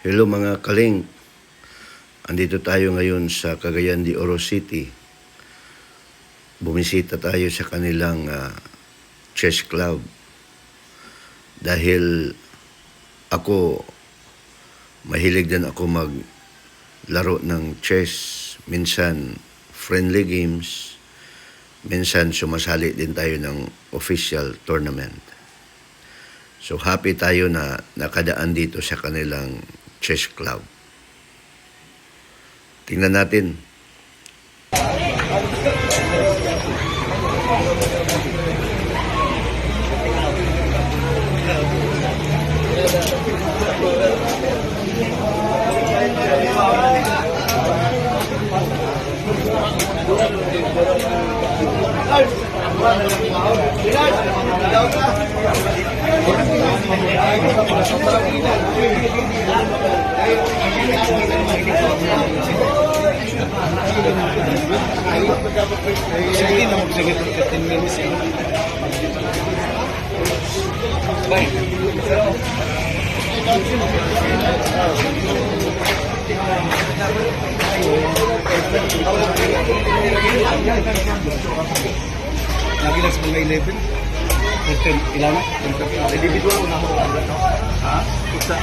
Hello mga kaling, andito tayo ngayon sa Cagayan de Oro City. Bumisita tayo sa kanilang chess club. Dahil ako, mahilig din ako maglaro ng chess. Minsan friendly games, minsan sumasali din tayo ng official tournament. So happy tayo na nakadaan dito sa kanilang chess club. Tingnan natin. Sige na magsige for 15 minutes eh. Bye. Lagi lang sa mga 11. Ilan na? Individual na mo. Ha? Isa.